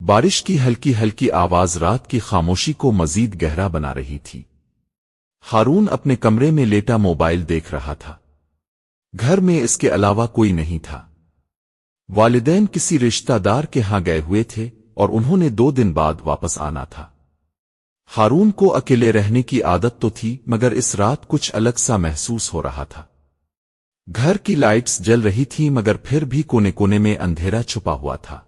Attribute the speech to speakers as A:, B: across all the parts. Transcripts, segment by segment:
A: بارش کی ہلکی ہلکی آواز رات کی خاموشی کو مزید گہرا بنا رہی تھی۔ ہارون اپنے کمرے میں لیٹا موبائل دیکھ رہا تھا۔ گھر میں اس کے علاوہ کوئی نہیں تھا۔ والدین کسی رشتہ دار کے ہاں گئے ہوئے تھے اور انہوں نے 2 دن بعد واپس آنا تھا۔ ہارون کو اکیلے رہنے کی عادت تو تھی، مگر اس رات کچھ الگ سا محسوس ہو رہا تھا۔ گھر کی لائٹس جل رہی تھیں مگر پھر بھی کونے کونے میں اندھیرا چھپا ہوا تھا۔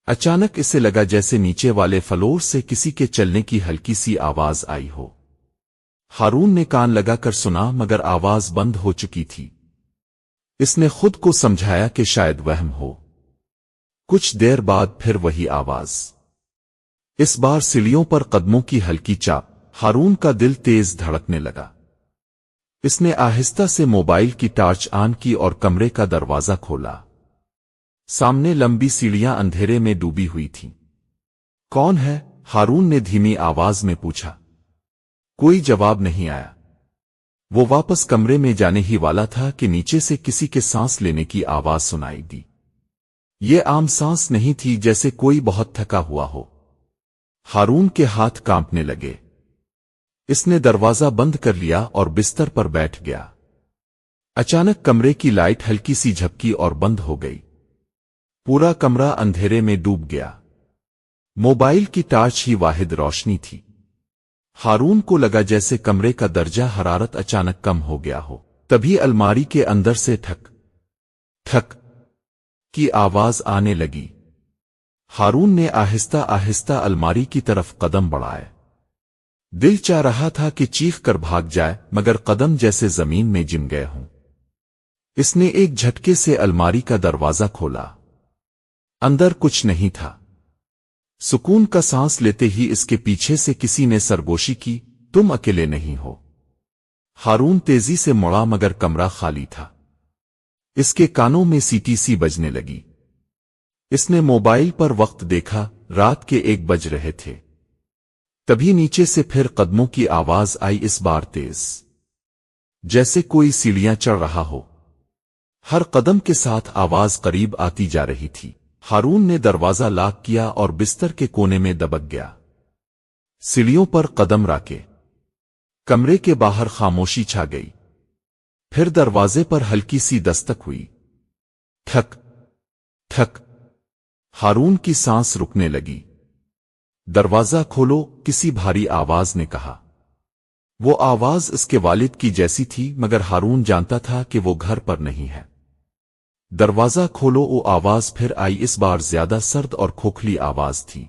A: اچانک اسے لگا جیسے نیچے والے فلور سے کسی کے چلنے کی ہلکی سی آواز آئی ہو۔ ہارون نے کان لگا کر سنا مگر آواز بند ہو چکی تھی۔ اس نے خود کو سمجھایا کہ شاید وہم ہو۔ کچھ دیر بعد پھر وہی آواز، اس بار سیڑھیوں پر قدموں کی ہلکی چاپ۔ ہارون کا دل تیز دھڑکنے لگا۔ اس نے آہستہ سے موبائل کی ٹارچ آن کی اور کمرے کا دروازہ کھولا۔ سامنے لمبی سیڑھیاں اندھیرے میں ڈوبی ہوئی تھیں۔ کون ہے؟ ہارون نے دھیمی آواز میں پوچھا۔ کوئی جواب نہیں آیا۔ وہ واپس کمرے میں جانے ہی والا تھا کہ نیچے سے کسی کے سانس لینے کی آواز سنائی دی۔ یہ عام سانس نہیں تھی، جیسے کوئی بہت تھکا ہوا ہو۔ ہارون کے ہاتھ کانپنے لگے۔ اس نے دروازہ بند کر لیا اور بستر پر بیٹھ گیا۔ اچانک کمرے کی لائٹ ہلکی سی جھپکی اور بند ہو گئی۔ پورا کمرہ اندھیرے میں ڈوب گیا۔ موبائل کی ٹارچ ہی واحد روشنی تھی۔ ہارون کو لگا جیسے کمرے کا درجہ حرارت اچانک کم ہو گیا ہو۔ تبھی الماری کے اندر سے ٹھک ٹھک کی آواز آنے لگی۔ ہارون نے آہستہ آہستہ الماری کی طرف قدم بڑھائے۔ دل چاہ رہا تھا کہ چیخ کر بھاگ جائے مگر قدم جیسے زمین میں جم گئے ہوں۔ اس نے ایک جھٹکے سے الماری کا دروازہ کھولا۔ اندر کچھ نہیں تھا۔ سکون کا سانس لیتے ہی اس کے پیچھے سے کسی نے سرگوشی کی، تم اکیلے نہیں ہو۔ ہارون تیزی سے مڑا مگر کمرہ خالی تھا۔ اس کے کانوں میں سیٹی سی بجنے لگی۔ اس نے موبائل پر وقت دیکھا، رات کے 1 بج رہے تھے۔ تبھی نیچے سے پھر قدموں کی آواز آئی، اس بار تیز، جیسے کوئی سیڑھیاں چڑھ رہا ہو۔ ہر قدم کے ساتھ آواز قریب آتی جا رہی تھی۔ ہارون نے دروازہ لاک کیا اور بستر کے کونے میں دبک گیا۔ سیڑھیوں پر قدم رکھے۔ کمرے کے باہر خاموشی چھا گئی۔ پھر دروازے پر ہلکی سی دستک ہوئی۔ ٹھک ٹھک۔ ہارون کی سانس رکنے لگی۔ دروازہ کھولو، کسی بھاری آواز نے کہا۔ وہ آواز اس کے والد کی جیسی تھی مگر ہارون جانتا تھا کہ وہ گھر پر نہیں ہے۔ دروازہ کھولو، وہ آواز پھر آئی، اس بار زیادہ سرد اور کھوکھلی آواز تھی۔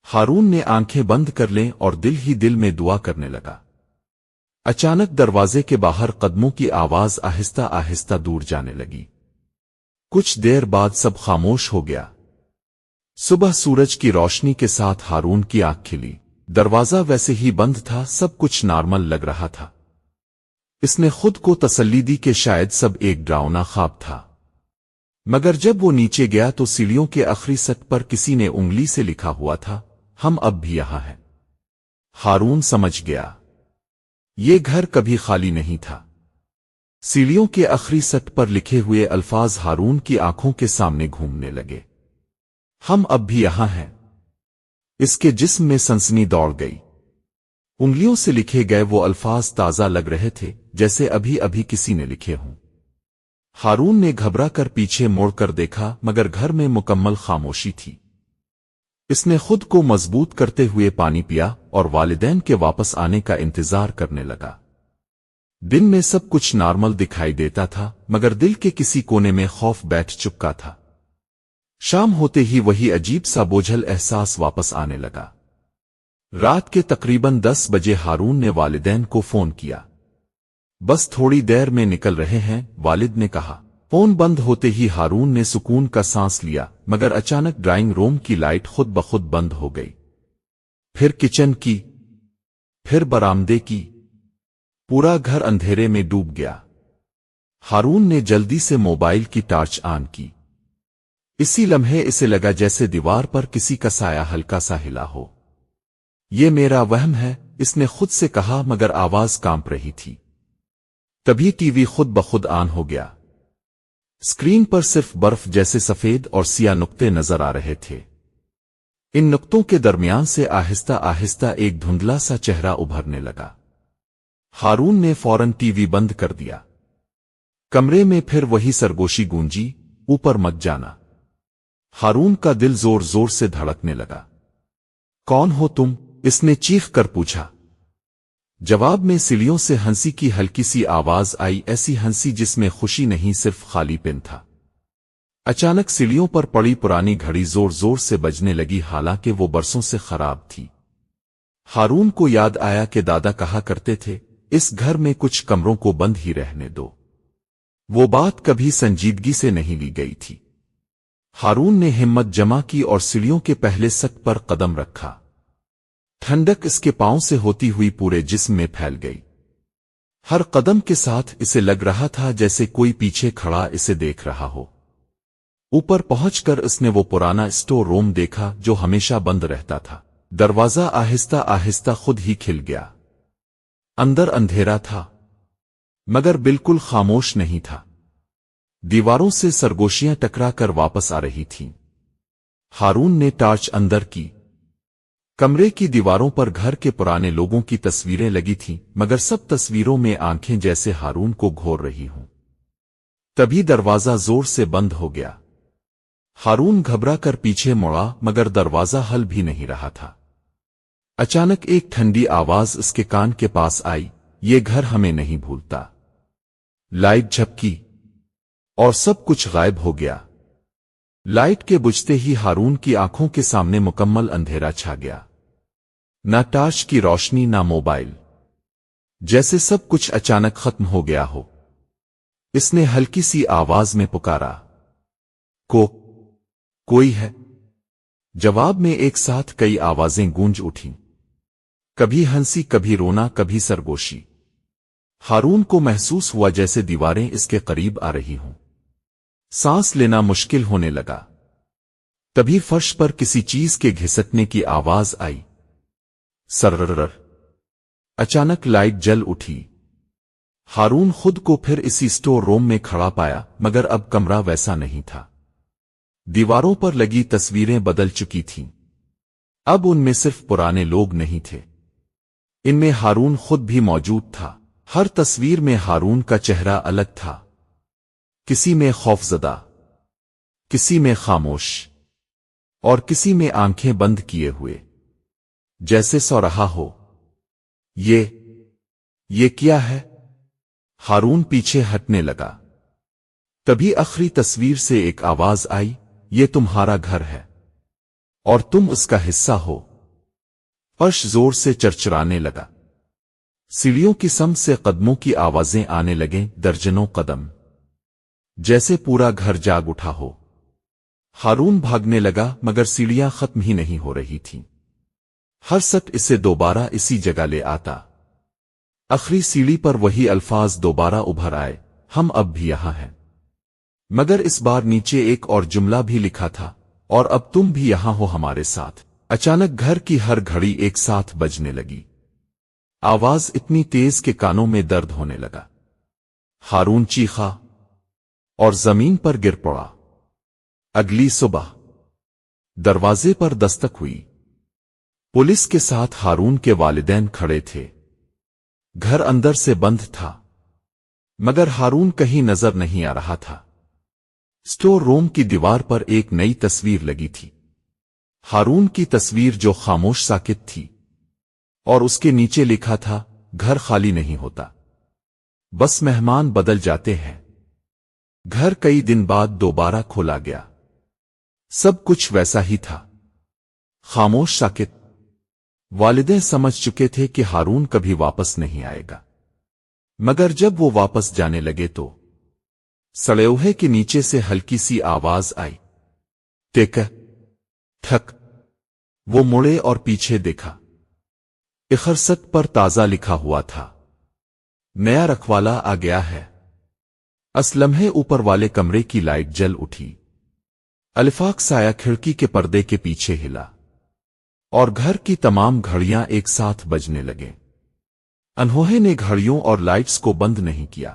A: ہارون نے آنکھیں بند کر لیں اور دل ہی دل میں دعا کرنے لگا۔ اچانک دروازے کے باہر قدموں کی آواز آہستہ آہستہ دور جانے لگی۔ کچھ دیر بعد سب خاموش ہو گیا۔ صبح سورج کی روشنی کے ساتھ ہارون کی آنکھ کھلی۔ دروازہ ویسے ہی بند تھا، سب کچھ نارمل لگ رہا تھا۔ اس نے خود کو تسلی دی کہ شاید سب ایک ڈراؤنا خواب تھا۔ مگر جب وہ نیچے گیا تو سیڑھیوں کے آخری سطح پر کسی نے انگلی سے لکھا ہوا تھا، ہم اب بھی یہاں ہیں۔ ہارون سمجھ گیا، یہ گھر کبھی خالی نہیں تھا۔ سیڑھیوں کے آخری سطح پر لکھے ہوئے الفاظ ہارون کی آنکھوں کے سامنے گھومنے لگے۔ ہم اب بھی یہاں ہیں۔ اس کے جسم میں سنسنی دوڑ گئی۔ انگلیوں سے لکھے گئے وہ الفاظ تازہ لگ رہے تھے، جیسے ابھی ابھی کسی نے لکھے ہوں۔ ہارون نے گھبرا کر پیچھے موڑ کر دیکھا مگر گھر میں مکمل خاموشی تھی۔ اس نے خود کو مضبوط کرتے ہوئے پانی پیا اور والدین کے واپس آنے کا انتظار کرنے لگا۔ دن میں سب کچھ نارمل دکھائی دیتا تھا مگر دل کے کسی کونے میں خوف بیٹھ چکا تھا۔ شام ہوتے ہی وہی عجیب سا بوجھل احساس واپس آنے لگا۔ رات کے تقریباً 10 بجے ہارون نے والدین کو فون کیا۔ بس تھوڑی دیر میں نکل رہے ہیں، والد نے کہا۔ فون بند ہوتے ہی ہارون نے سکون کا سانس لیا مگر اچانک ڈرائنگ روم کی لائٹ خود بخود بند ہو گئی۔ پھر کچن کی، پھر برآمدے کی۔ پورا گھر اندھیرے میں ڈوب گیا۔ ہارون نے جلدی سے موبائل کی ٹارچ آن کی۔ اسی لمحے اسے لگا جیسے دیوار پر کسی کا سایہ ہلکا سا ہلا ہو۔ یہ میرا وہم ہے، اس نے خود سے کہا مگر آواز کانپ رہی تھی۔ تبھی ٹی وی خود بخود آن ہو گیا۔ اسکرین پر صرف برف جیسے سفید اور سیاہ نقطے نظر آ رہے تھے۔ ان نقطوں کے درمیان سے آہستہ آہستہ ایک دھندلا سا چہرہ ابھرنے لگا۔ ہارون نے فوراً ٹی وی بند کر دیا۔ کمرے میں پھر وہی سرگوشی گونجی، اوپر مت جانا۔ ہارون کا دل زور زور سے دھڑکنے لگا۔ کون ہو تم؟ اس نے چیخ کر پوچھا۔ جواب میں سیڑھیوں سے ہنسی کی ہلکی سی آواز آئی، ایسی ہنسی جس میں خوشی نہیں، صرف خالی پن تھا۔ اچانک سیڑھیوں پر پڑی پرانی گھڑی زور زور سے بجنے لگی، حالانکہ وہ برسوں سے خراب تھی۔ ہارون کو یاد آیا کہ دادا کہا کرتے تھے، اس گھر میں کچھ کمروں کو بند ہی رہنے دو۔ وہ بات کبھی سنجیدگی سے نہیں لی گئی تھی۔ ہارون نے ہمت جمع کی اور سیڑھیوں کے پہلے سک پر قدم رکھا۔ ٹھنڈک اس کے پاؤں سے ہوتی ہوئی پورے جسم میں پھیل گئی۔ ہر قدم کے ساتھ اسے لگ رہا تھا جیسے کوئی پیچھے کھڑا اسے دیکھ رہا ہو۔ اوپر پہنچ کر اس نے وہ پرانا اسٹور روم دیکھا جو ہمیشہ بند رہتا تھا۔ دروازہ آہستہ آہستہ خود ہی کھل گیا۔ اندر اندھیرا تھا، مگر بالکل خاموش نہیں تھا۔ دیواروں سے سرگوشیاں ٹکرا کر واپس آ رہی تھیں۔ ہارون نے ٹارچ اندر کی۔ کمرے کی دیواروں پر گھر کے پرانے لوگوں کی تصویریں لگی تھیں، مگر سب تصویروں میں آنکھیں جیسے ہارون کو گھور رہی ہوں۔ تبھی دروازہ زور سے بند ہو گیا۔ ہارون گھبرا کر پیچھے مڑا، مگر دروازہ ہل بھی نہیں رہا تھا۔ اچانک ایک ٹھنڈی آواز اس کے کان کے پاس آئی، یہ گھر ہمیں نہیں بھولتا۔ لائٹ جھپکی اور سب کچھ غائب ہو گیا۔ لائٹ کے بجھتے ہی ہارون کی آنکھوں کے سامنے مکمل اندھیرا چھا گیا۔ نہ ٹارچ کی روشنی، نہ موبائل، جیسے سب کچھ اچانک ختم ہو گیا ہو۔ اس نے ہلکی سی آواز میں پکارا، کوئی ہے؟ جواب میں ایک ساتھ کئی آوازیں گونج اٹھیں، کبھی ہنسی، کبھی رونا، کبھی سرگوشی۔ ہارون کو محسوس ہوا جیسے دیواریں اس کے قریب آ رہی ہوں۔ سانس لینا مشکل ہونے لگا۔ تبھی فرش پر کسی چیز کے گھسٹنے کی آواز آئی، سررر۔ اچانک لائٹ جل اٹھی۔ ہارون خود کو پھر اسی اسٹور روم میں کھڑا پایا، مگر اب کمرہ ویسا نہیں تھا۔ دیواروں پر لگی تصویریں بدل چکی تھیں۔ اب ان میں صرف پرانے لوگ نہیں تھے، ان میں ہارون خود بھی موجود تھا۔ ہر تصویر میں ہارون کا چہرہ الگ تھا، کسی میں خوفزدہ، کسی میں خاموش، اور کسی میں آنکھیں بند کیے ہوئے، جیسے سو رہا ہو۔ یہ کیا ہے؟ ہارون پیچھے ہٹنے لگا۔ تبھی آخری تصویر سے ایک آواز آئی، یہ تمہارا گھر ہے اور تم اس کا حصہ ہو۔ فرش زور سے چرچرانے لگا۔ سیڑھیوں کی سمت سے قدموں کی آوازیں آنے لگیں، درجنوں قدم، جیسے پورا گھر جاگ اٹھا ہو۔ ہارون بھاگنے لگا، مگر سیڑھیاں ختم ہی نہیں ہو رہی تھیں۔ ہر سٹ اسے دوبارہ اسی جگہ لے آتا۔ آخری سیڑھی پر وہی الفاظ دوبارہ ابھر آئے، ہم اب بھی یہاں ہیں۔ مگر اس بار نیچے ایک اور جملہ بھی لکھا تھا، اور اب تم بھی یہاں ہو ہمارے ساتھ۔ اچانک گھر کی ہر گھڑی ایک ساتھ بجنے لگی۔ آواز اتنی تیز کہ کانوں میں درد ہونے لگا۔ ہارون چیخا اور زمین پر گر پڑا۔ اگلی صبح دروازے پر دستک ہوئی۔ پولیس کے ساتھ ہارون کے والدین کھڑے تھے۔ گھر اندر سے بند تھا، مگر ہارون کہیں نظر نہیں آ رہا تھا۔ اسٹور روم کی دیوار پر ایک نئی تصویر لگی تھی، ہارون کی تصویر جو خاموش ساکت تھی، اور اس کے نیچے لکھا تھا، گھر خالی نہیں ہوتا، بس مہمان بدل جاتے ہیں۔ گھر کئی دن بعد دوبارہ کھولا گیا۔ سب کچھ ویسا ہی تھا، خاموش ساکت۔ والدین سمجھ چکے تھے کہ ہارون کبھی واپس نہیں آئے گا، مگر جب وہ واپس جانے لگے تو سڑیوہے کے نیچے سے ہلکی سی آواز آئی، ٹیک ٹھک۔ وہ مڑے اور پیچھے دیکھا۔ اخرست پر تازہ لکھا ہوا تھا، نیا رکھوالا آ گیا ہے۔ اس لمحے اوپر والے کمرے کی لائٹ جل اٹھی۔ الفاق سایہ کھڑکی کے پردے کے پیچھے ہلا، اور گھر کی تمام گھڑیاں ایک ساتھ بجنے لگیں۔ انہوہے نے گھڑیوں اور لائٹس کو بند نہیں کیا،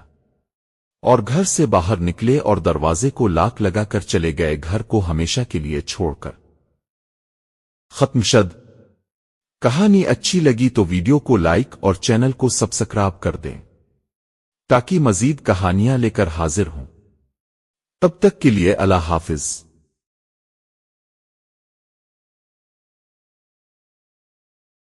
A: اور گھر سے باہر نکلے اور دروازے کو لاک لگا کر چلے گئے، گھر کو ہمیشہ کے لیے چھوڑ کر۔ ختم شد۔ کہانی اچھی لگی تو ویڈیو کو لائک اور چینل کو سبسکرائب کر دیں تاکہ مزید کہانیاں لے کر حاضر ہوں۔ تب تک کے لیے اللہ حافظ۔